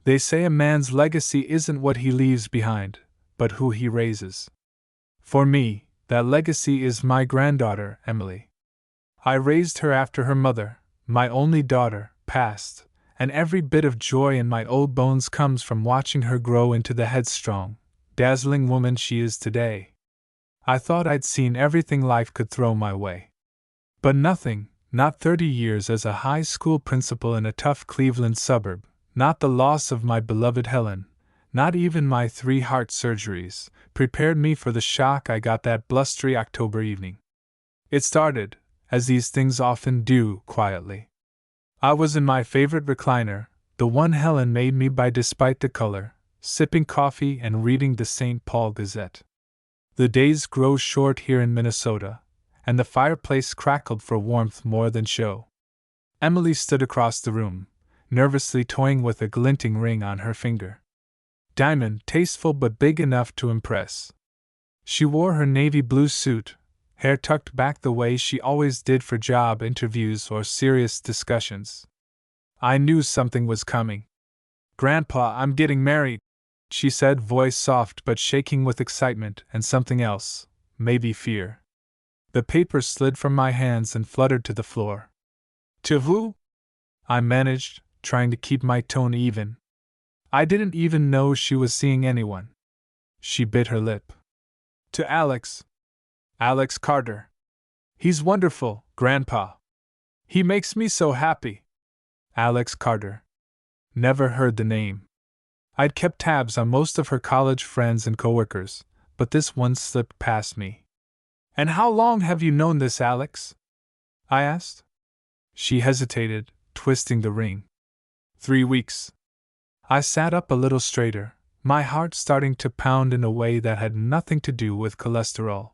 They say a man's legacy isn't what he leaves behind, but who he raises. For me, that legacy is my granddaughter, Emily. I raised her after her mother, my only daughter, passed, and every bit of joy in my old bones comes from watching her grow into the headstrong, dazzling woman she is today. I thought I'd seen everything life could throw my way. But nothing, not 30 years as a high school principal in a tough Cleveland suburb, not the loss of my beloved Helen, not even my 3 heart surgeries, prepared me for the shock I got that blustery October evening. It started, as these things often do, quietly. I was in my favorite recliner, the one Helen made me buy despite the color, sipping coffee and reading the St. Paul Gazette. The days grow short here in Minnesota, and the fireplace crackled for warmth more than show. Emily stood across the room, nervously toying with a glinting ring on her finger. Diamond, tasteful but big enough to impress. She wore her navy blue suit, hair tucked back the way she always did for job interviews or serious discussions. I knew something was coming. "Grandpa, I'm getting married," she said, voice soft but shaking with excitement and something else, maybe fear. The paper slid from my hands and fluttered to the floor. "To who?" I managed, trying to keep my tone even. I didn't even know she was seeing anyone. She bit her lip. "To Alex. Alex Carter. He's wonderful, Grandpa. He makes me so happy." Alex Carter. Never heard the name. I'd kept tabs on most of her college friends and coworkers, but this one slipped past me. "And how long have you known this Alex?" I asked. She hesitated, twisting the ring. 3 weeks. I sat up a little straighter, my heart starting to pound in a way that had nothing to do with cholesterol.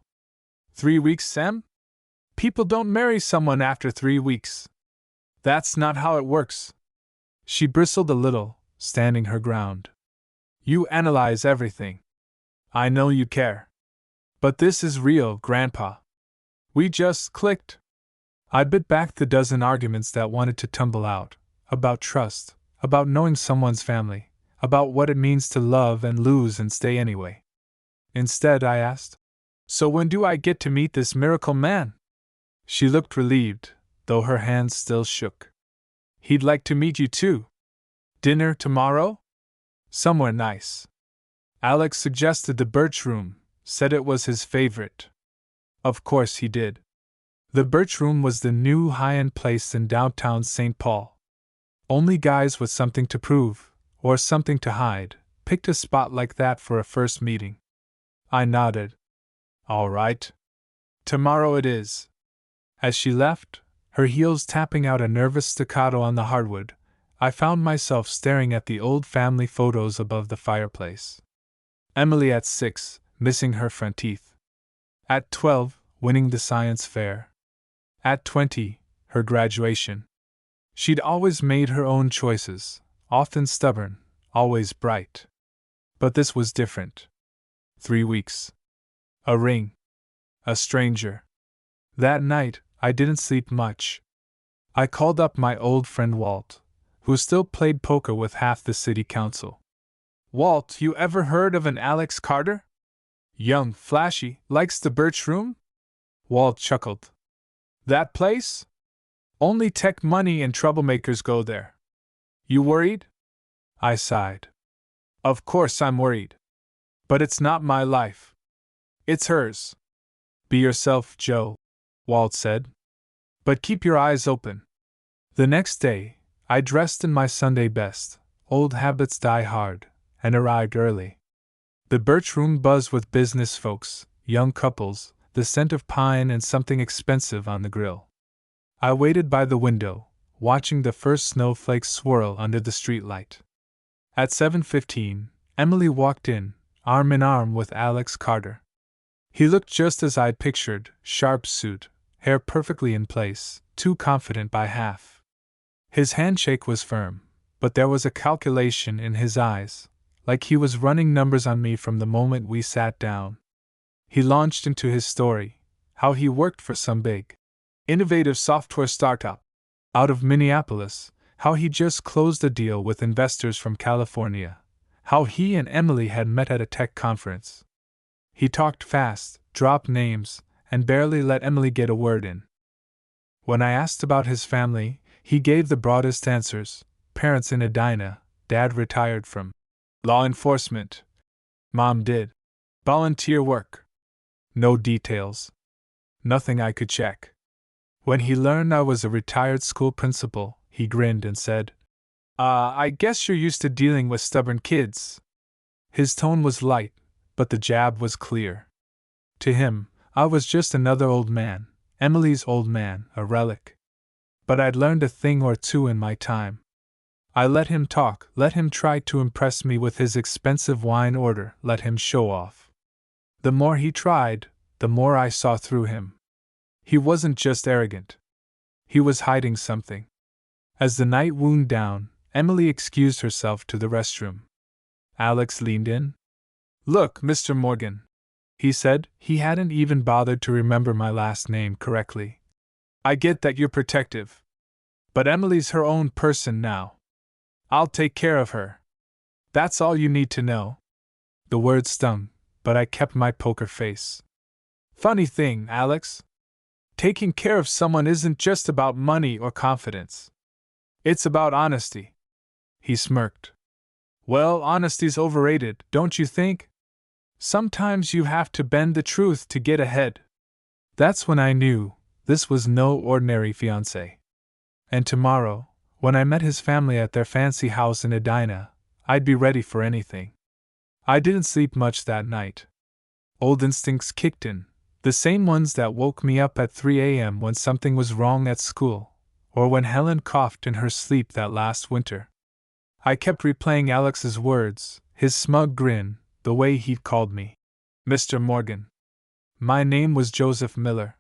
3 weeks, Sam? People don't marry someone after 3 weeks. That's not how it works. She bristled a little, standing her ground. You analyze everything. I know you care. But this is real, Grandpa. We just clicked. I bit back the dozen arguments that wanted to tumble out, about trust, about knowing someone's family, about what it means to love and lose and stay anyway. Instead, I asked, "So when do I get to meet this miracle man?" She looked relieved, though her hands still shook. "He'd like to meet you too. Dinner tomorrow? Somewhere nice." Alex suggested the Birch Room, said it was his favorite. Of course he did. The Birch Room was the new high-end place in downtown St. Paul. Only guys with something to prove, or something to hide, picked a spot like that for a first meeting. I nodded. All right. Tomorrow it is. As she left, her heels tapping out a nervous staccato on the hardwood, I found myself staring at the old family photos above the fireplace. Emily at 6, missing her front teeth. At 12, winning the science fair. At 20, her graduation. She'd always made her own choices, often stubborn, always bright. But this was different. 3 weeks. A ring. A stranger. That night, I didn't sleep much. I called up my old friend Walt, who still played poker with half the city council. "Walt, you ever heard of an Alex Carter? Young, flashy, likes the Birch Room?" Walt chuckled. "That place? Only tech money and troublemakers go there. You worried?" I sighed. "Of course I'm worried. But it's not my life. It's hers." "Be yourself, Joe," Walt said. "But keep your eyes open." The next day, I dressed in my Sunday best, old habits die hard, and arrived early. The Birch Room buzzed with business folks, young couples, the scent of pine and something expensive on the grill. I waited by the window, watching the first snowflakes swirl under the streetlight. At 7:15, Emily walked in, arm in arm with Alex Carter. He looked just as I'd pictured, sharp suit, hair perfectly in place, too confident by half. His handshake was firm, but there was a calculation in his eyes, like he was running numbers on me from the moment we sat down. He launched into his story, how he worked for some big, innovative software startup out of Minneapolis, How he just closed a deal with investors from California. How he and Emily had met at a tech conference. He talked fast, dropped names, and barely let Emily get a word in. When I asked about his family, he gave the broadest answers. Parents in Edina, Dad retired from law enforcement. Mom did volunteer work. No details. Nothing I could check. When he learned I was a retired school principal, he grinned and said, I guess you're used to dealing with stubborn kids. His tone was light, but the jab was clear. To him, I was just another old man, Emily's old man, a relic. But I'd learned a thing or two in my time. I let him talk, let him try to impress me with his expensive wine order, let him show off. The more he tried, the more I saw through him. He wasn't just arrogant. He was hiding something. As the night wound down, Emily excused herself to the restroom. Alex leaned in. Look, Mr. Morgan, he said. He hadn't even bothered to remember my last name correctly. I get that you're protective. But Emily's her own person now. I'll take care of her. That's all you need to know. The words stung, but I kept my poker face. Funny thing, Alex. Taking care of someone isn't just about money or confidence. It's about honesty. He smirked. Well, honesty's overrated, don't you think? Sometimes you have to bend the truth to get ahead. That's when I knew this was no ordinary fiancé. And tomorrow, when I met his family at their fancy house in Edina, I'd be ready for anything. I didn't sleep much that night. Old instincts kicked in, the same ones that woke me up at 3 a.m. when something was wrong at school, or when Helen coughed in her sleep that last winter. I kept replaying Alex's words, his smug grin, the way he'd called me Mr. Morgan. My name was Joseph Miller.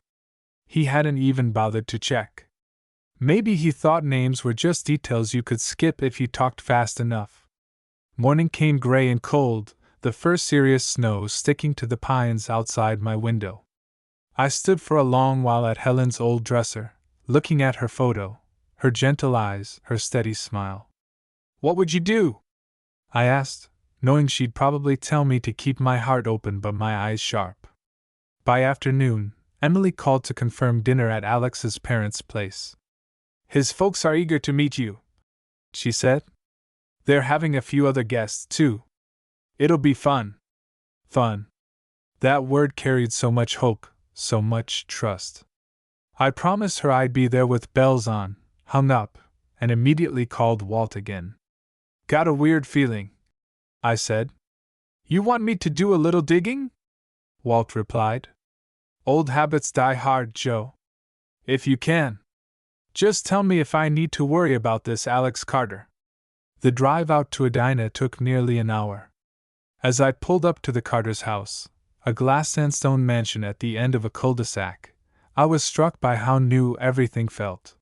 He hadn't even bothered to check. Maybe he thought names were just details you could skip if you talked fast enough. Morning came gray and cold, the first serious snow sticking to the pines outside my window. I stood for a long while at Helen's old dresser, looking at her photo, her gentle eyes, her steady smile. What would you do? I asked, knowing she'd probably tell me to keep my heart open but my eyes sharp. By afternoon, Emily called to confirm dinner at Alex's parents' place. His folks are eager to meet you, she said. They're having a few other guests, too. It'll be fun. Fun. That word carried so much hope, so much trust. I promised her I'd be there with bells on, hung up, and immediately called Walt again. Got a weird feeling, I said. You want me to do a little digging? Walt replied. Old habits die hard, Joe. If you can. Just tell me if I need to worry about this Alex Carter. The drive out to Edina took nearly an hour. As I pulled up to the Carter's house, a glass sandstone mansion at the end of a cul-de-sac, I was struck by how new everything felt.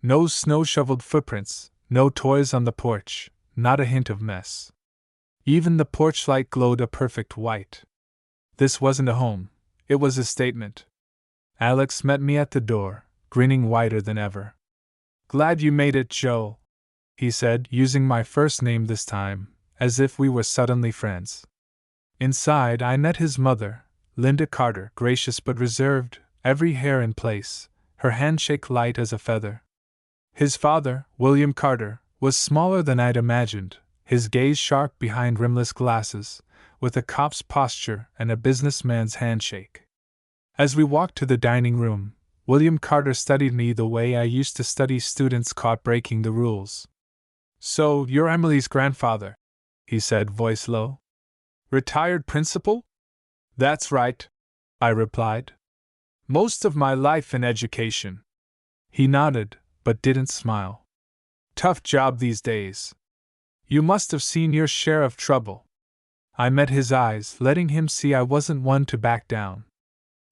No snow-shoveled footprints, no toys on the porch, not a hint of mess. Even the porch light glowed a perfect white. This wasn't a home, it was a statement. Alex met me at the door, grinning wider than ever. Glad you made it, Joe, he said, using my first name this time, as if we were suddenly friends. Inside I met his mother, Linda Carter, gracious but reserved, every hair in place, her handshake light as a feather. His father, William Carter, was smaller than I'd imagined, his gaze sharp behind rimless glasses, with a cop's posture and a businessman's handshake. As we walked to the dining room, William Carter studied me the way I used to study students caught breaking the rules. So, you're Emily's grandfather, he said, voice low. Retired principal? That's right, I replied. Most of my life in education. He nodded, but didn't smile. Tough job these days. You must have seen your share of trouble. I met his eyes, letting him see I wasn't one to back down.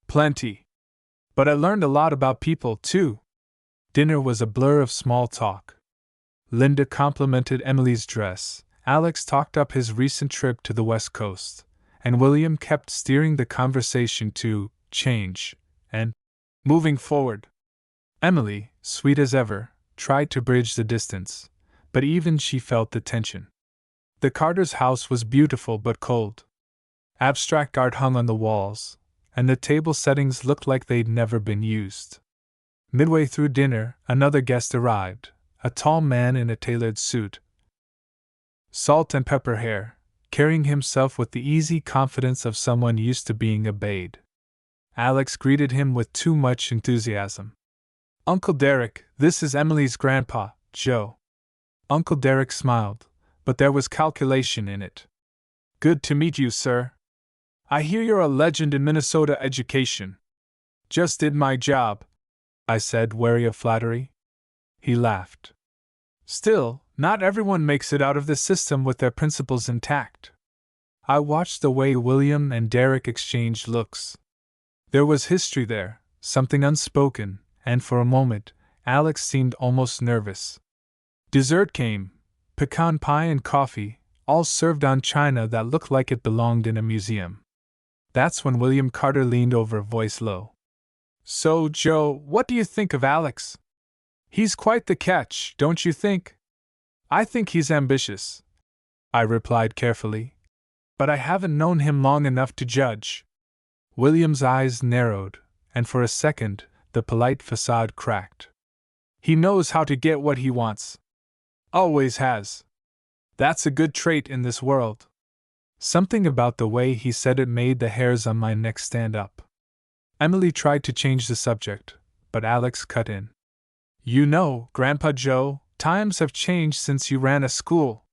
Plenty. But I learned a lot about people, too. Dinner was a blur of small talk. Linda complimented Emily's dress, Alex talked up his recent trip to the West Coast, and William kept steering the conversation to change and moving forward. Emily, sweet as ever, tried to bridge the distance, but even she felt the tension. The Carter's house was beautiful but cold. Abstract art hung on the walls, and the table settings looked like they'd never been used. Midway through dinner, another guest arrived, a tall man in a tailored suit, salt and pepper hair, carrying himself with the easy confidence of someone used to being obeyed. Alex greeted him with too much enthusiasm. "Uncle Derek, this is Emily's grandpa, Joe." Uncle Derek smiled, but there was calculation in it. "Good to meet you, sir. I hear you're a legend in Minnesota education." "Just did my job," I said, wary of flattery. He laughed. "Still, not everyone makes it out of the system with their principles intact." I watched the way William and Derek exchanged looks. There was history there, something unspoken, and for a moment, Alex seemed almost nervous. Dessert came, pecan pie and coffee, all served on china that looked like it belonged in a museum. That's when William Carter leaned over, voice low. "So, Joe, what do you think of Alex? He's quite the catch, don't you think?" "I think he's ambitious," I replied carefully, "but I haven't known him long enough to judge." William's eyes narrowed, and for a second, the polite facade cracked. "He knows how to get what he wants. Always has. That's a good trait in this world." Something about the way he said it made the hairs on my neck stand up. Emily tried to change the subject, but Alex cut in. "You know, Grandpa Joe, times have changed since you ran a school.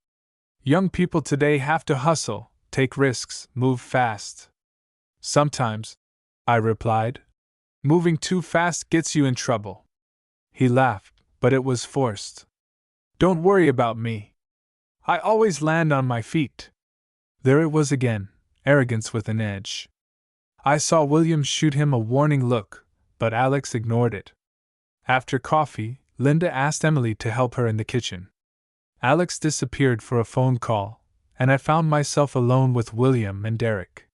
Young people today have to hustle, take risks, move fast." "Sometimes," I replied, "moving too fast gets you in trouble." He laughed, but it was forced. "Don't worry about me. I always land on my feet." There it was again, arrogance with an edge. I saw William shoot him a warning look, but Alex ignored it. After coffee, Linda asked Emily to help her in the kitchen. Alex disappeared for a phone call, and I found myself alone with William and Derek.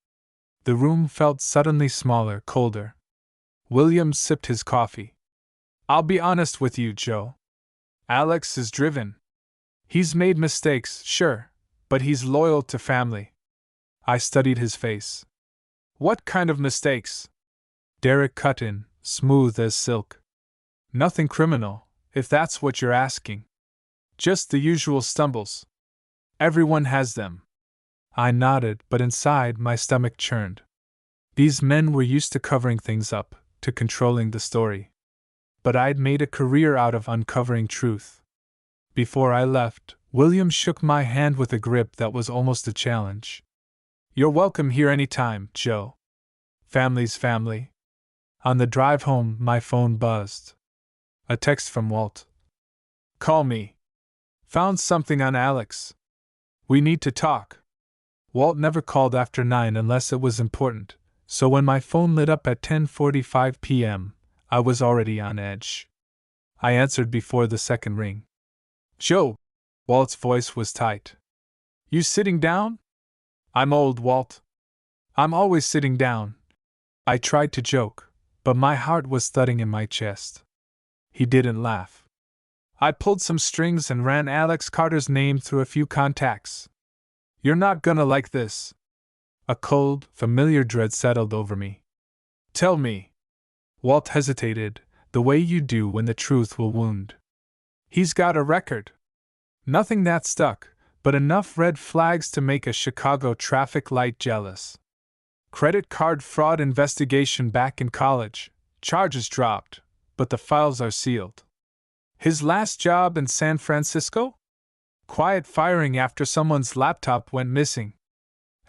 The room felt suddenly smaller, colder. William sipped his coffee. "I'll be honest with you, Joe. Alex is driven. He's made mistakes, sure, but he's loyal to family." I studied his face. "What kind of mistakes?" Derek cut in, smooth as silk. "Nothing criminal, if that's what you're asking. Just the usual stumbles. Everyone has them." I nodded, but inside my stomach churned. These men were used to covering things up, to controlling the story. But I'd made a career out of uncovering truth. Before I left, William shook my hand with a grip that was almost a challenge. "You're welcome here any time, Joe. Family's family." On the drive home, my phone buzzed. A text from Walt. "Call me. Found something on Alex. We need to talk." Walt never called after 9 unless it was important, so when my phone lit up at 10:45 p.m., I was already on edge. I answered before the second ring. "Joe." Walt's voice was tight. "You sitting down?" "I'm old, Walt. I'm always sitting down." I tried to joke, but my heart was thudding in my chest. He didn't laugh. "I pulled some strings and ran Alex Carter's name through a few contacts. You're not gonna like this." A cold, familiar dread settled over me. "Tell me." Walt hesitated, the way you do when the truth will wound. "He's got a record. Nothing that stuck, but enough red flags to make a Chicago traffic light jealous. Credit card fraud investigation back in college, charges dropped, but the files are sealed. His last job in San Francisco? Quiet firing after someone's laptop went missing.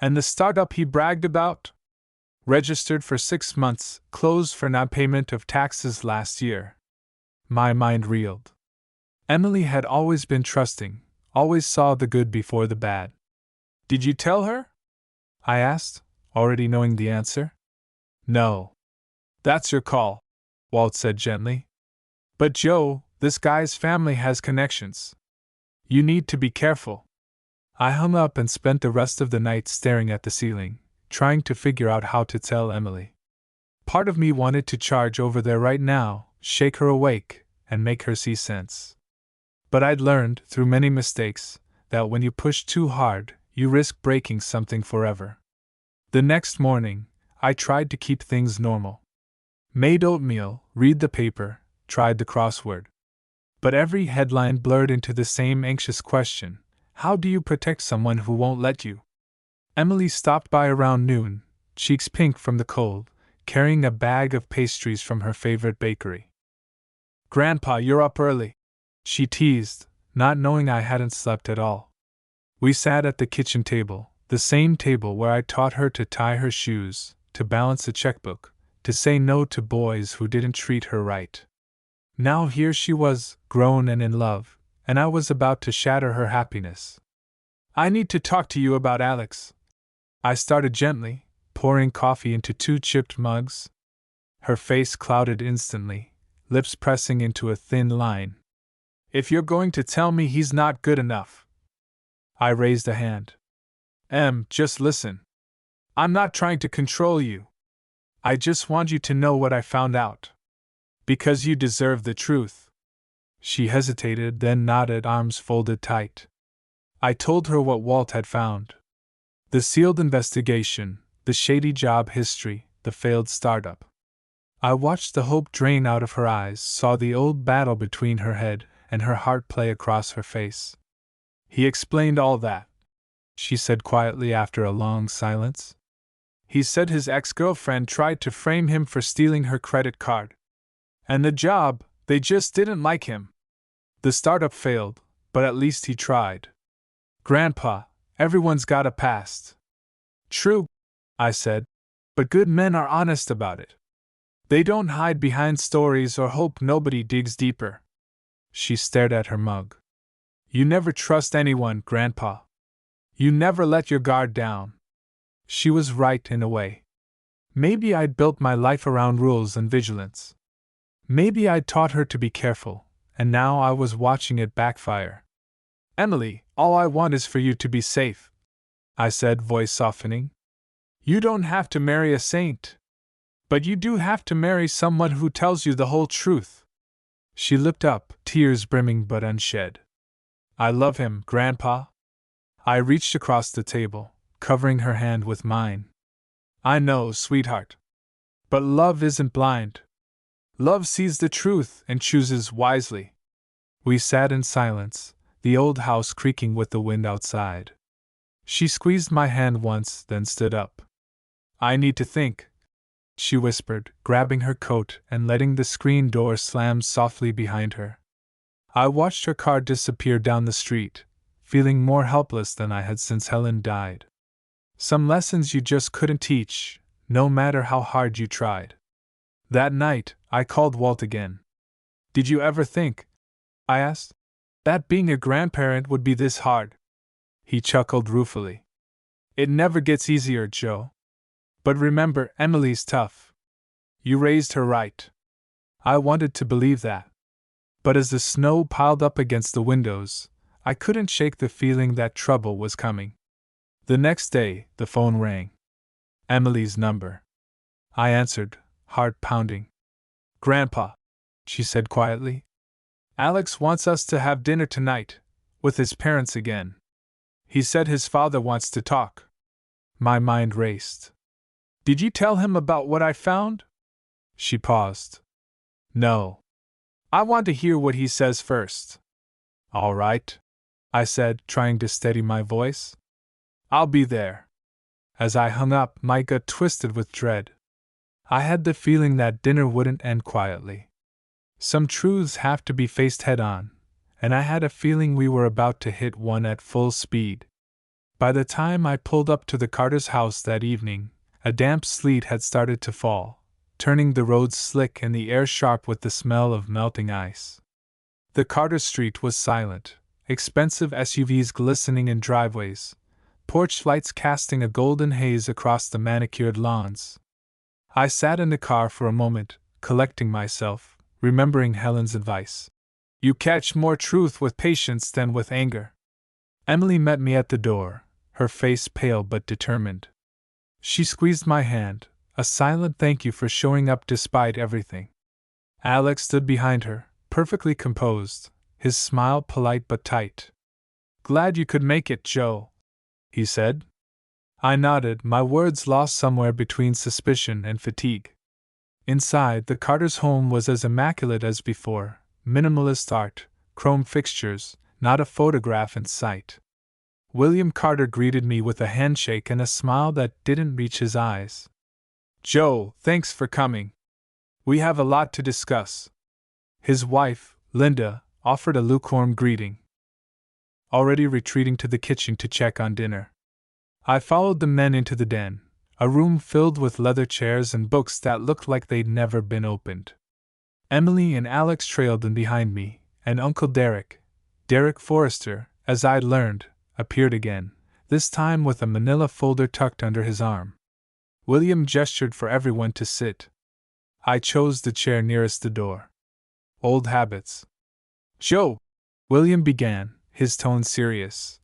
And the startup he bragged about? Registered for 6 months, closed for non-payment of taxes last year." My mind reeled. Emily had always been trusting, always saw the good before the bad. "Did you tell her?" I asked, already knowing the answer. "No. That's your call," Walt said gently. "But Joe, this guy's family has connections. You need to be careful." I hung up and spent the rest of the night staring at the ceiling, trying to figure out how to tell Emily. Part of me wanted to charge over there right now, shake her awake, and make her see sense. But I'd learned, through many mistakes, that when you push too hard, you risk breaking something forever. The next morning, I tried to keep things normal. Made oatmeal, read the paper, tried the crossword. But every headline blurred into the same anxious question: how do you protect someone who won't let you? Emily stopped by around noon, cheeks pink from the cold, carrying a bag of pastries from her favorite bakery. "Grandpa, you're up early," she teased, not knowing I hadn't slept at all. We sat at the kitchen table, the same table where I taught her to tie her shoes, to balance a checkbook, to say no to boys who didn't treat her right. Now here she was, grown and in love, and I was about to shatter her happiness. "I need to talk to you about Alex," I started gently, pouring coffee into 2 chipped mugs. Her face clouded instantly, lips pressing into a thin line. "If you're going to tell me he's not good enough." I raised a hand. Just listen. I'm not trying to control you. I just want you to know what I found out. Because you deserve the truth." She hesitated, then nodded, arms folded tight. I told her what Walt had found. The sealed investigation, the shady job history, the failed startup. I watched the hope drain out of her eyes, saw the old battle between her head and her heart play across her face. "He explained all that," she said quietly after a long silence. "He said his ex-girlfriend tried to frame him for stealing her credit card. And the job, they just didn't like him. The startup failed, but at least he tried. Grandpa, everyone's got a past." "True," I said, "but good men are honest about it. They don't hide behind stories or hope nobody digs deeper." She stared at her mug. "You never trust anyone, Grandpa. You never let your guard down." She was right in a way. Maybe I'd built my life around rules and vigilance. Maybe I'd taught her to be careful, and now I was watching it backfire. "Emily, all I want is for you to be safe," I said, voice softening. "You don't have to marry a saint. But you do have to marry someone who tells you the whole truth." She looked up, tears brimming but unshed. "I love him, Grandpa." I reached across the table, covering her hand with mine. "I know, sweetheart. But love isn't blind. Love sees the truth and chooses wisely." We sat in silence, the old house creaking with the wind outside. She squeezed my hand once, then stood up. "I need to think," she whispered, grabbing her coat and letting the screen door slam softly behind her. I watched her car disappear down the street, feeling more helpless than I had since Helen died. Some lessons you just couldn't teach, no matter how hard you tried. That night, I called Walt again. "Did you ever think," I asked, "that being a grandparent would be this hard?" He chuckled ruefully. "It never gets easier, Joe. But remember, Emily's tough. You raised her right." I wanted to believe that. But as the snow piled up against the windows, I couldn't shake the feeling that trouble was coming. The next day, the phone rang. Emily's number. I answered, heart pounding. "Grandpa," she said quietly, "Alex wants us to have dinner tonight, with his parents again. He said his father wants to talk." My mind raced. "Did you tell him about what I found?" She paused. "No. I want to hear what he says first." "All right," I said, trying to steady my voice. "I'll be there." As I hung up, my gut twisted with dread. I had the feeling that dinner wouldn't end quietly. Some truths have to be faced head-on, and I had a feeling we were about to hit one at full speed. By the time I pulled up to the Carter's house that evening, a damp sleet had started to fall, turning the roads slick and the air sharp with the smell of melting ice. The Carter street was silent, expensive SUVs glistening in driveways, porch lights casting a golden haze across the manicured lawns. I sat in the car for a moment, collecting myself, remembering Helen's advice. "You catch more truth with patience than with anger." Emily met me at the door, her face pale but determined. She squeezed my hand, a silent thank you for showing up despite everything. Alex stood behind her, perfectly composed, his smile polite but tight. "Glad you could make it, Joe," he said. I nodded, my words lost somewhere between suspicion and fatigue. Inside, the Carters' home was as immaculate as before, minimalist art, chrome fixtures, not a photograph in sight. William Carter greeted me with a handshake and a smile that didn't reach his eyes. "Joe, thanks for coming. We have a lot to discuss." His wife, Linda, offered a lukewarm greeting, already retreating to the kitchen to check on dinner. I followed the men into the den, a room filled with leather chairs and books that looked like they'd never been opened. Emily and Alex trailed in behind me, and Uncle Derek Forrester, as I'd learned, appeared again, this time with a manila folder tucked under his arm. William gestured for everyone to sit. I chose the chair nearest the door. "Old habits." "Joe," William began, his tone serious,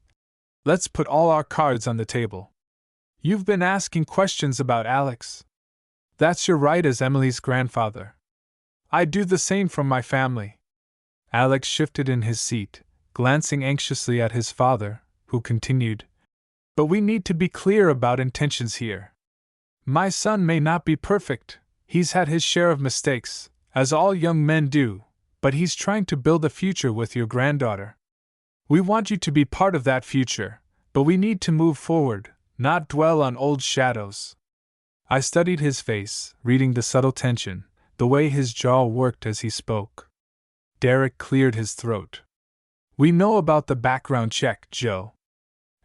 "let's put all our cards on the table. You've been asking questions about Alex. That's your right as Emily's grandfather. I do the same from my family." Alex shifted in his seat, glancing anxiously at his father, who continued, "But we need to be clear about intentions here. My son may not be perfect, he's had his share of mistakes, as all young men do, but he's trying to build a future with your granddaughter. We want you to be part of that future, but we need to move forward, not dwell on old shadows." I studied his face, reading the subtle tension, the way his jaw worked as he spoke. Derek cleared his throat. "We know about the background check, Joe.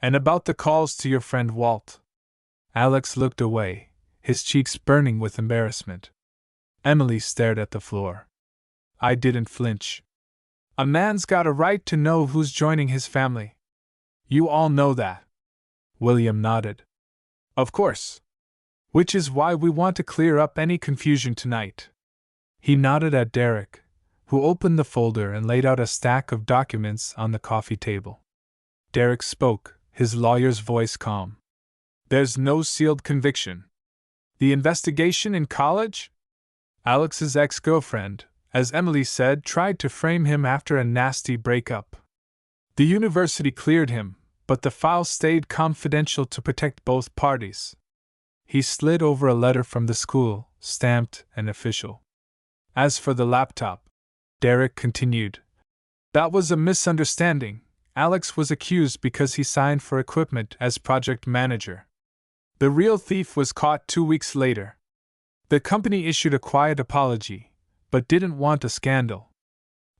And about the calls to your friend Walt." Alex looked away, his cheeks burning with embarrassment. Emily stared at the floor. I didn't flinch. "A man's got a right to know who's joining his family. You all know that." William nodded. "Of course. Which is why we want to clear up any confusion tonight." He nodded at Derek, who opened the folder and laid out a stack of documents on the coffee table. Derek spoke, his lawyer's voice calm. "There's no sealed conviction. The investigation in college? Alex's ex-girlfriend, as Emily said, tried to frame him after a nasty breakup. The university cleared him, but the file stayed confidential to protect both parties." He slid over a letter from the school, stamped and official. "As for the laptop," Derek continued, "that was a misunderstanding. Alex was accused because he signed for equipment as project manager. The real thief was caught 2 weeks later. The company issued a quiet apology, but didn't want a scandal.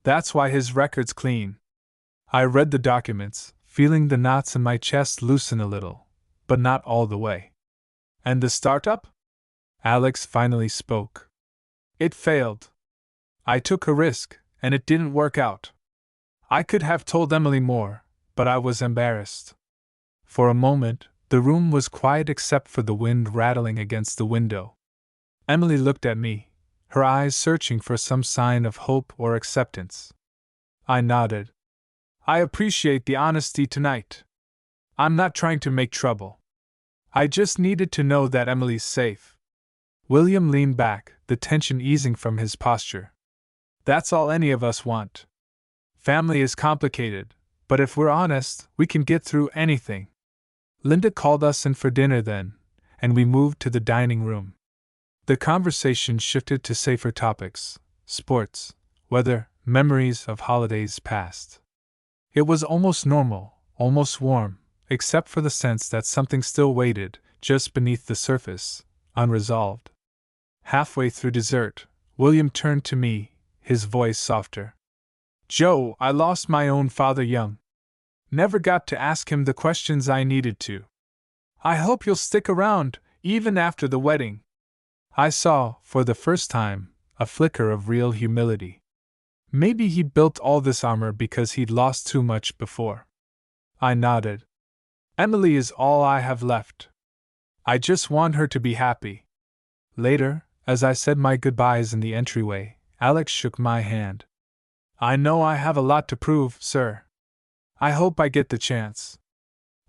That's why his record's clean." I read the documents, feeling the knots in my chest loosen a little, but not all the way. "And the startup?" Alex finally spoke. "It failed. I took a risk, and it didn't work out. I could have told Emily more, but I was embarrassed." For a moment, the room was quiet except for the wind rattling against the window. Emily looked at me, her eyes searching for some sign of hope or acceptance. I nodded. "I appreciate the honesty tonight. I'm not trying to make trouble. I just needed to know that Emily's safe." William leaned back, the tension easing from his posture. "That's all any of us want. Family is complicated, but if we're honest, we can get through anything." Linda called us in for dinner then, and we moved to the dining room. The conversation shifted to safer topics: sports, weather, memories of holidays past. It was almost normal, almost warm, except for the sense that something still waited, just beneath the surface, unresolved. Halfway through dessert, William turned to me, his voice softer. "Joe, I lost my own father young. Never got to ask him the questions I needed to. I hope you'll stick around, even after the wedding." I saw, for the first time, a flicker of real humility. Maybe he built all this armor because he'd lost too much before. I nodded. "Emily is all I have left. I just want her to be happy." Later, as I said my goodbyes in the entryway, Alex shook my hand. "I know I have a lot to prove, sir. I hope I get the chance."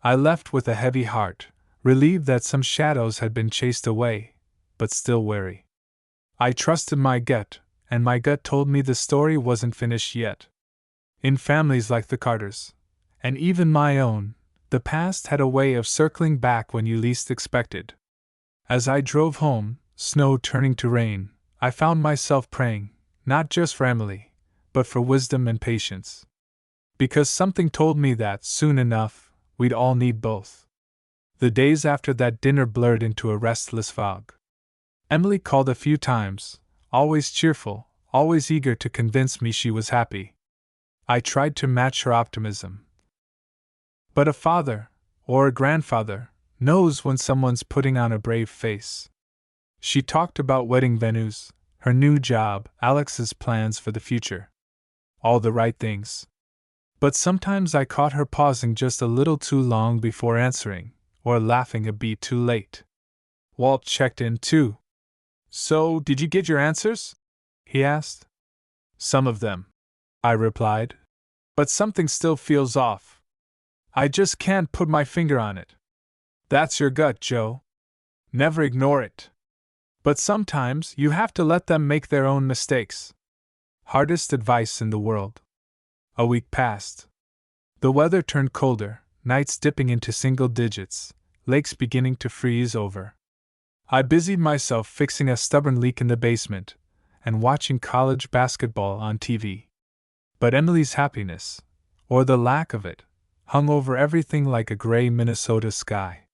I left with a heavy heart, relieved that some shadows had been chased away, but still wary. I trusted my gut, and my gut told me the story wasn't finished yet. In families like the Carters, and even my own, the past had a way of circling back when you least expected. As I drove home, snow turning to rain, I found myself praying, not just for Emily, but for wisdom and patience. Because something told me that, soon enough, we'd all need both. The days after that dinner blurred into a restless fog. Emily called a few times, always cheerful, always eager to convince me she was happy. I tried to match her optimism. But a father, or a grandfather, knows when someone's putting on a brave face. She talked about wedding venues, her new job, Alex's plans for the future. All the right things. But sometimes I caught her pausing just a little too long before answering, or laughing a beat too late. Walt checked in too. "So, did you get your answers?" he asked. "Some of them," I replied. "But something still feels off. I just can't put my finger on it." "That's your gut, Joe. Never ignore it. But sometimes you have to let them make their own mistakes." Hardest advice in the world. A week passed. The weather turned colder, nights dipping into single digits, lakes beginning to freeze over. I busied myself fixing a stubborn leak in the basement, and watching college basketball on TV. But Emily's happiness, or the lack of it, hung over everything like a gray Minnesota sky.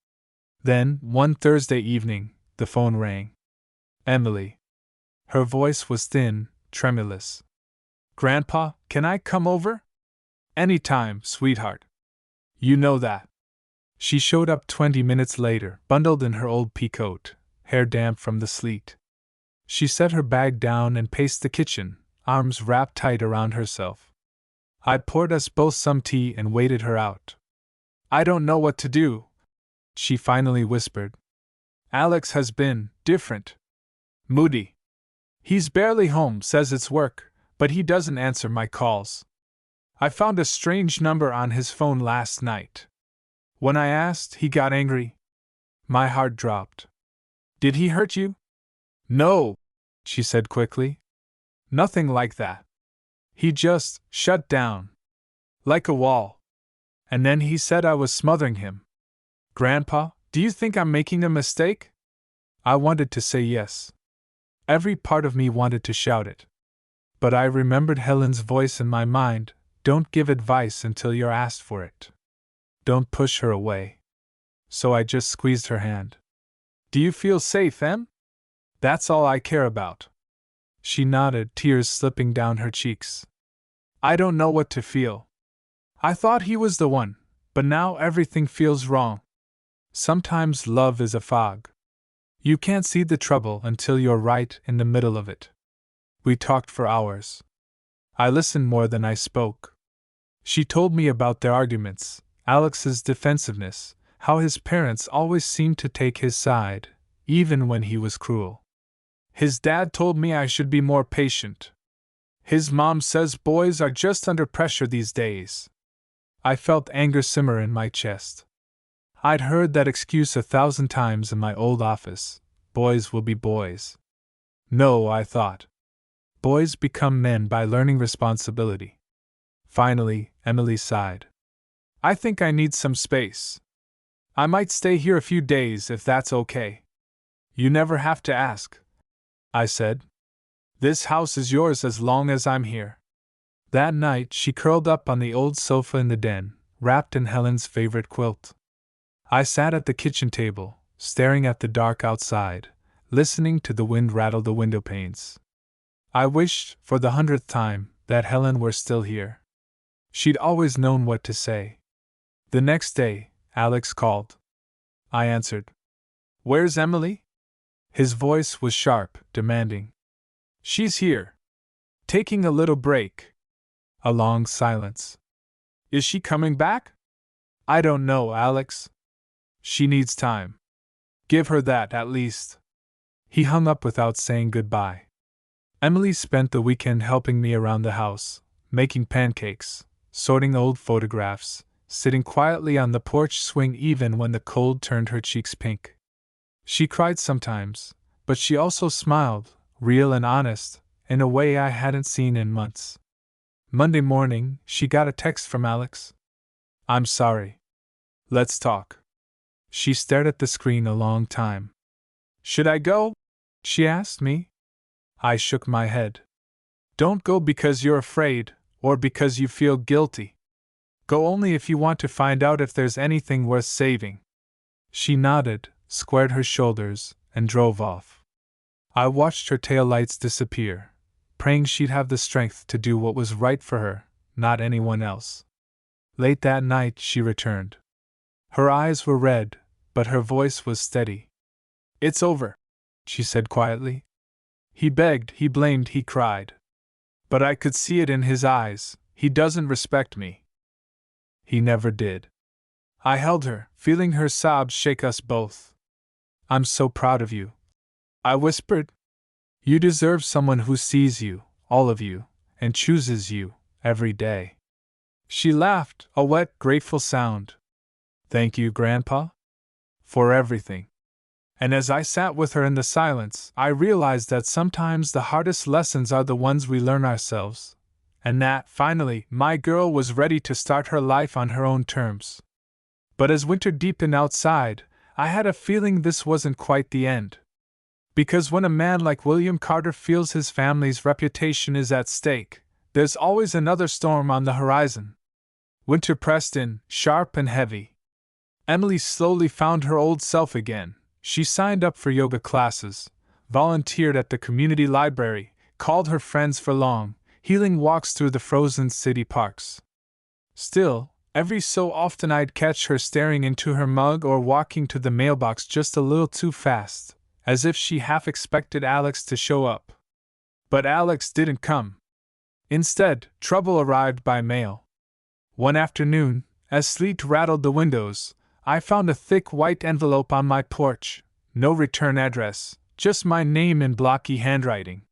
Then, one Thursday evening, the phone rang. Emily. Her voice was thin, tremulous. "Grandpa, can I come over?" "Anytime, sweetheart. You know that." She showed up 20 minutes later, bundled in her old pea coat, hair damp from the sleet. She set her bag down and paced the kitchen, arms wrapped tight around herself. I poured us both some tea and waited her out. "I don't know what to do," she finally whispered. "Alex has been different. Moody. He's barely home, says it's work, but he doesn't answer my calls. I found a strange number on his phone last night. When I asked, he got angry." My heart dropped. "Did he hurt you?" "No," she said quickly. "Nothing like that. He just shut down. Like a wall. And then he said I was smothering him." "Grandpa, do you think I'm making a mistake?" I wanted to say yes. Every part of me wanted to shout it. But I remembered Helen's voice in my mind: don't give advice until you're asked for it. Don't push her away. So I just squeezed her hand. "Do you feel safe, Em? That's all I care about." She nodded, tears slipping down her cheeks. "I don't know what to feel. I thought he was the one, but now everything feels wrong. Sometimes love is a fog. You can't see the trouble until you're right in the middle of it." We talked for hours. I listened more than I spoke. She told me about their arguments, Alex's defensiveness, how his parents always seemed to take his side, even when he was cruel. "His dad told me I should be more patient. His mom says boys are just under pressure these days." I felt anger simmer in my chest. I'd heard that excuse 1,000 times in my old office: boys will be boys. No, I thought. Boys become men by learning responsibility. Finally, Emily sighed. "I think I need some space. I might stay here a few days if that's okay." "You never have to ask," I said. "This house is yours as long as I'm here." That night she curled up on the old sofa in the den, wrapped in Helen's favorite quilt. I sat at the kitchen table, staring at the dark outside, listening to the wind rattle the window panes. I wished, for the 100th time, that Helen were still here. She'd always known what to say. The next day, Alex called. I answered. "Where's Emily?" His voice was sharp, demanding. "She's here. Taking a little break." A long silence. "Is she coming back?" "I don't know, Alex. She needs time. Give her that, at least." He hung up without saying goodbye. Emily spent the weekend helping me around the house, making pancakes, sorting old photographs, sitting quietly on the porch swing even when the cold turned her cheeks pink. She cried sometimes, but she also smiled, real and honest, in a way I hadn't seen in months. Monday morning, she got a text from Alex. "I'm sorry. Let's talk." She stared at the screen a long time. "Should I go?" she asked me. I shook my head. "Don't go because you're afraid, or because you feel guilty. Go only if you want to find out if there's anything worth saving." She nodded, squared her shoulders, and drove off. I watched her taillights disappear, praying she'd have the strength to do what was right for her, not anyone else. Late that night she returned. Her eyes were red, but her voice was steady. "It's over," she said quietly. "He begged, he blamed, he cried. But I could see it in his eyes, he doesn't respect me." He never did. I held her, feeling her sobs shake us both. "I'm so proud of you," I whispered. "You deserve someone who sees you, all of you, and chooses you, every day." She laughed, a wet, grateful sound. "Thank you, Grandpa, for everything." And as I sat with her in the silence, I realized that sometimes the hardest lessons are the ones we learn ourselves, and that, finally, my girl was ready to start her life on her own terms. But as winter deepened outside, I had a feeling this wasn't quite the end. Because when a man like William Carter feels his family's reputation is at stake, there's always another storm on the horizon. Winter pressed in, sharp and heavy. Emily slowly found her old self again. She signed up for yoga classes, volunteered at the community library, called her friends for long, healing walks through the frozen city parks. Still, every so often I'd catch her staring into her mug or walking to the mailbox just a little too fast, as if she half expected Alex to show up. But Alex didn't come. Instead, trouble arrived by mail. One afternoon, as sleet rattled the windows, I found a thick white envelope on my porch. No return address, just my name in blocky handwriting.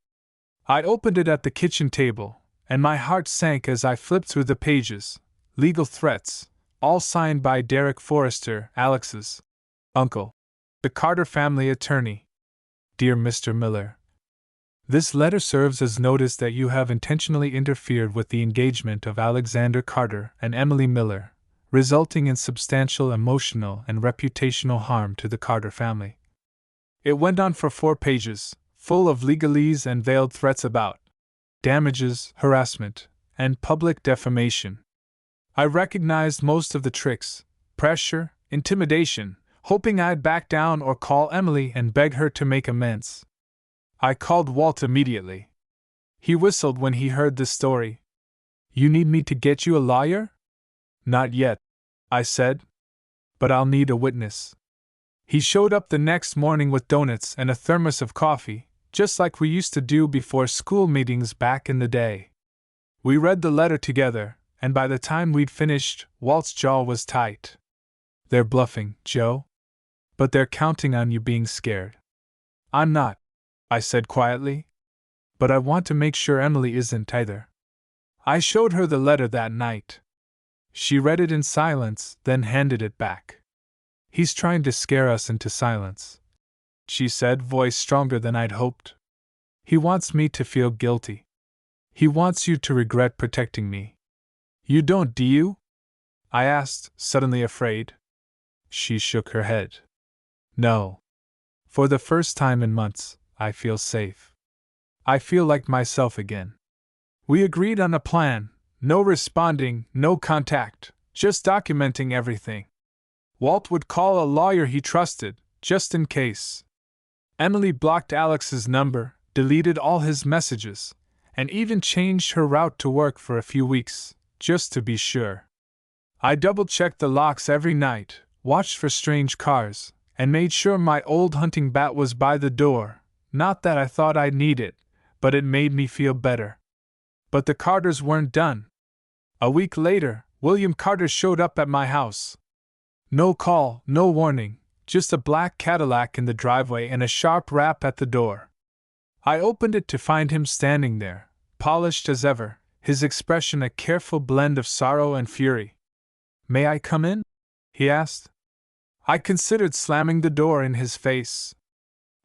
I opened it at the kitchen table, and my heart sank as I flipped through the pages. Legal threats, all signed by Derek Forrester, Alex's uncle, the Carter family attorney. "Dear Mr. Miller, this letter serves as notice that you have intentionally interfered with the engagement of Alexander Carter and Emily Miller, resulting in substantial emotional and reputational harm to the Carter family." It went on for 4 pages, full of legalese and veiled threats about damages, harassment, and public defamation. I recognized most of the tricks: pressure, intimidation, hoping I'd back down or call Emily and beg her to make amends. I called Walt immediately. He whistled when he heard the story. "You need me to get you a lawyer?" "Not yet," I said. "But I'll need a witness." He showed up the next morning with donuts and a thermos of coffee, just like we used to do before school meetings back in the day. We read the letter together, and by the time we'd finished, Walt's jaw was tight. "They're bluffing, Joe. But they're counting on you being scared." "I'm not," I said quietly. "But I want to make sure Emily isn't either." I showed her the letter that night. She read it in silence, then handed it back. "He's trying to scare us into silence," she said, voice stronger than I'd hoped. "He wants me to feel guilty. He wants you to regret protecting me." "You don't, do you?" I asked, suddenly afraid. She shook her head. "No. For the first time in months, I feel safe. I feel like myself again." We agreed on a plan: no responding, no contact, just documenting everything. Walt would call a lawyer he trusted, just in case. Emily blocked Alex's number, deleted all his messages, and even changed her route to work for a few weeks, just to be sure. I double-checked the locks every night, watched for strange cars, and made sure my old hunting bat was by the door. Not that I thought I'd need it, but it made me feel better. But the Carters weren't done. A week later, William Carter showed up at my house. No call, no warning, just a black Cadillac in the driveway and a sharp rap at the door. I opened it to find him standing there, polished as ever, his expression a careful blend of sorrow and fury. "May I come in?" he asked. I considered slamming the door in his face.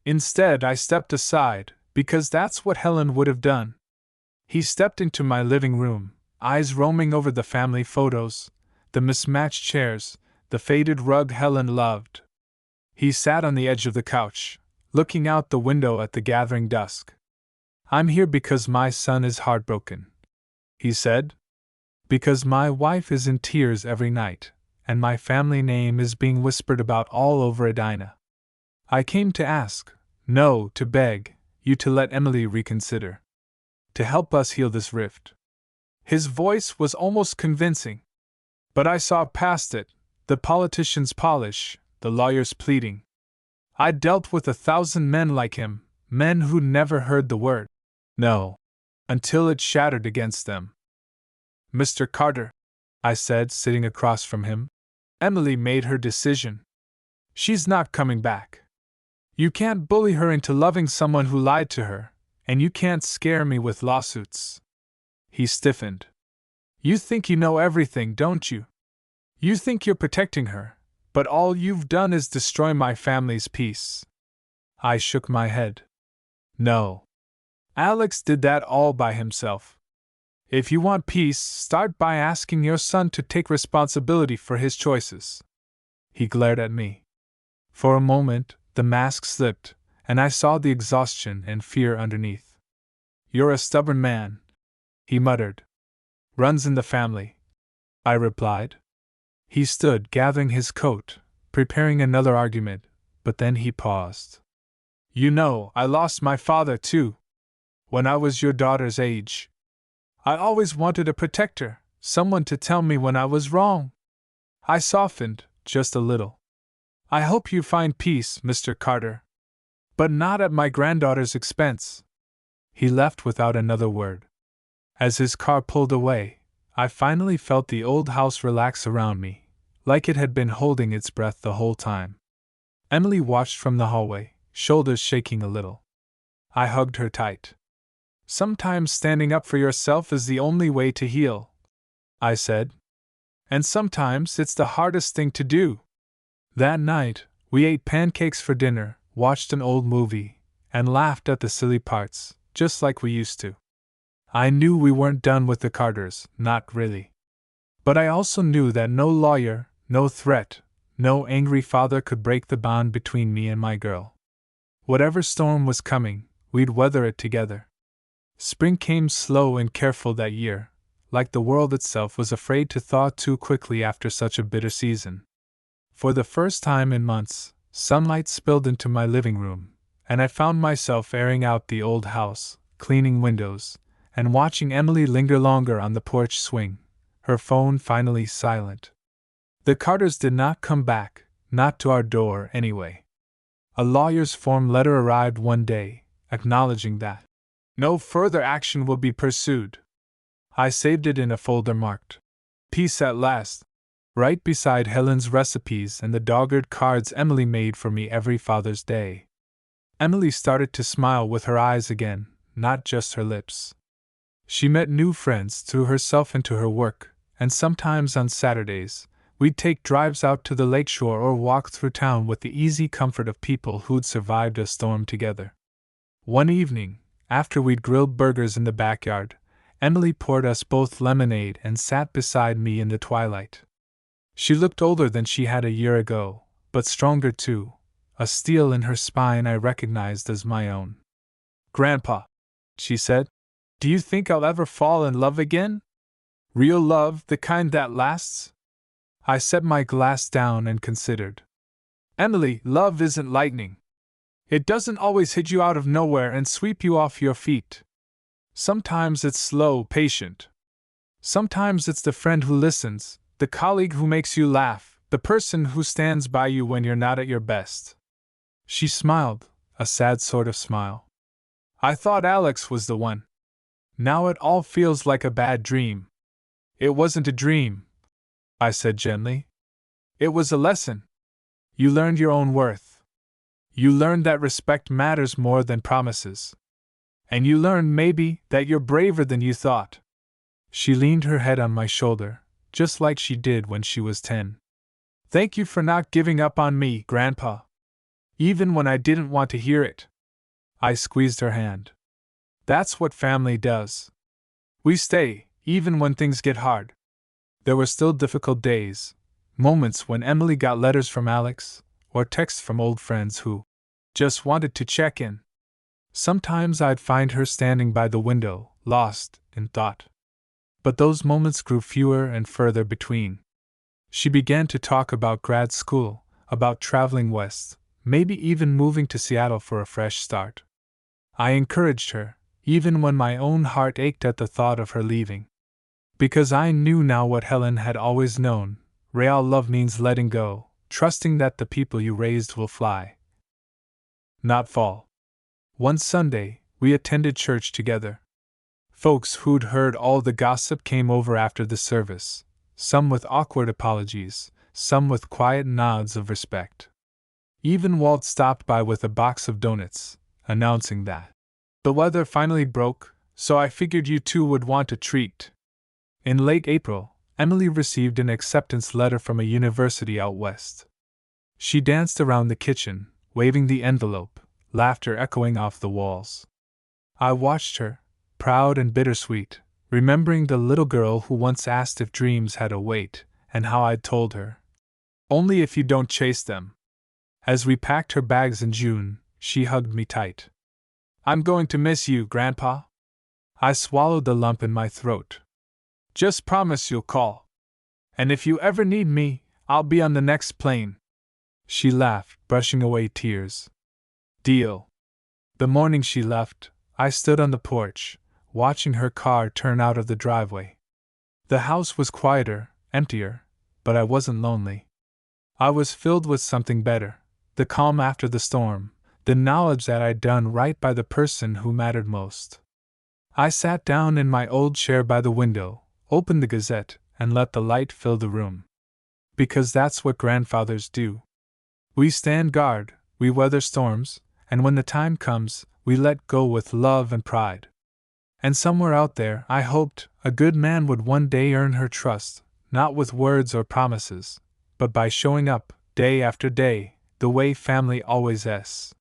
Instead, I stepped aside, because that's what Helen would have done. He stepped into my living room, eyes roaming over the family photos, the mismatched chairs, the faded rug Helen loved. He sat on the edge of the couch, looking out the window at the gathering dusk. "I'm here because my son is heartbroken," he said. "Because my wife is in tears every night, and my family name is being whispered about all over Edina. I came to ask, no, to beg, you to let Emily reconsider. To help us heal this rift." His voice was almost convincing. But I saw past it, the politician's polish, the lawyer's pleading. I'd dealt with 1,000 men like him, men who'd never heard the word no, until it shattered against them. "Mr. Carter," I said, sitting across from him, "Emily made her decision. She's not coming back. You can't bully her into loving someone who lied to her, and you can't scare me with lawsuits." He stiffened. "You think you know everything, don't you? You think you're protecting her, but all you've done is destroy my family's peace." I shook my head. "No. Alex did that all by himself. If you want peace, start by asking your son to take responsibility for his choices." He glared at me. For a moment, the mask slipped, and I saw the exhaustion and fear underneath. "You're a stubborn man," he muttered. "Runs in the family," I replied. He stood gathering his coat, preparing another argument, but then he paused. "You know, I lost my father too. When I was your daughter's age. I always wanted a protector, someone to tell me when I was wrong." I softened, just a little. "I hope you find peace, Mr. Carter. But not at my granddaughter's expense." He left without another word. As his car pulled away, I finally felt the old house relax around me, like it had been holding its breath the whole time. Emily watched from the hallway, shoulders shaking a little. I hugged her tight. "Sometimes standing up for yourself is the only way to heal," I said. "And sometimes it's the hardest thing to do." That night, we ate pancakes for dinner, watched an old movie, and laughed at the silly parts, just like we used to. I knew we weren't done with the Carters, not really. But I also knew that no lawyer, no threat, no angry father could break the bond between me and my girl. Whatever storm was coming, we'd weather it together. Spring came slow and careful that year, like the world itself was afraid to thaw too quickly after such a bitter season. For the first time in months, sunlight spilled into my living room, and I found myself airing out the old house, cleaning windows, and watching Emily linger longer on the porch swing, her phone finally silent. The Carters did not come back, not to our door anyway. A lawyer's form letter arrived one day, acknowledging that no further action will be pursued. I saved it in a folder marked "Peace at Last," right beside Helen's recipes and the dogged cards Emily made for me every Father's Day. Emily started to smile with her eyes again, not just her lips. She met new friends, threw herself into her work, and sometimes on Saturdays, we'd take drives out to the lakeshore or walk through town with the easy comfort of people who'd survived a storm together. One evening, after we'd grilled burgers in the backyard, Emily poured us both lemonade and sat beside me in the twilight. She looked older than she had a year ago, but stronger too, a steel in her spine I recognized as my own. "Grandpa," she said, "do you think I'll ever fall in love again? Real love, the kind that lasts?" I set my glass down and considered. "Emily, love isn't lightning. It doesn't always hit you out of nowhere and sweep you off your feet. Sometimes it's slow, patient. Sometimes it's the friend who listens, the colleague who makes you laugh, the person who stands by you when you're not at your best." She smiled, a sad sort of smile. "I thought Alex was the one. Now it all feels like a bad dream." "It wasn't a dream," I said gently. "It was a lesson. You learned your own worth. You learned that respect matters more than promises. And you learned, maybe, that you're braver than you thought." She leaned her head on my shoulder, just like she did when she was 10. "Thank you for not giving up on me, Grandpa. Even when I didn't want to hear it." I squeezed her hand. That's what family does. We stay, even when things get hard. There were still difficult days, moments when Emily got letters from Alex, or texts from old friends who just wanted to check in. Sometimes I'd find her standing by the window, lost in thought. But those moments grew fewer and further between. She began to talk about grad school, about traveling west, maybe even moving to Seattle for a fresh start. I encouraged her, even when my own heart ached at the thought of her leaving. Because I knew now what Helen had always known: real love means letting go, trusting that the people you raised will fly, not fall. One Sunday, we attended church together. Folks who'd heard all the gossip came over after the service, some with awkward apologies, some with quiet nods of respect. Even Walt stopped by with a box of donuts, announcing that the weather finally broke, so I figured you two would want a treat. In late April, Emily received an acceptance letter from a university out west. She danced around the kitchen, waving the envelope, laughter echoing off the walls. I watched her, proud and bittersweet, remembering the little girl who once asked if dreams had a weight, and how I'd told her, "Only if you don't chase them." As we packed her bags in June, she hugged me tight. "I'm going to miss you, Grandpa." I swallowed the lump in my throat. "Just promise you'll call. And if you ever need me, I'll be on the next plane." She laughed, brushing away tears. "Deal." The morning she left, I stood on the porch, watching her car turn out of the driveway. The house was quieter, emptier, but I wasn't lonely. I was filled with something better: the calm after the storm, the knowledge that I'd done right by the person who mattered most. I sat down in my old chair by the window, opened the Gazette, and let the light fill the room. Because that's what grandfathers do. We stand guard, we weather storms, and when the time comes, we let go with love and pride. And somewhere out there, I hoped, a good man would one day earn her trust, not with words or promises, but by showing up, day after day, the way family always is.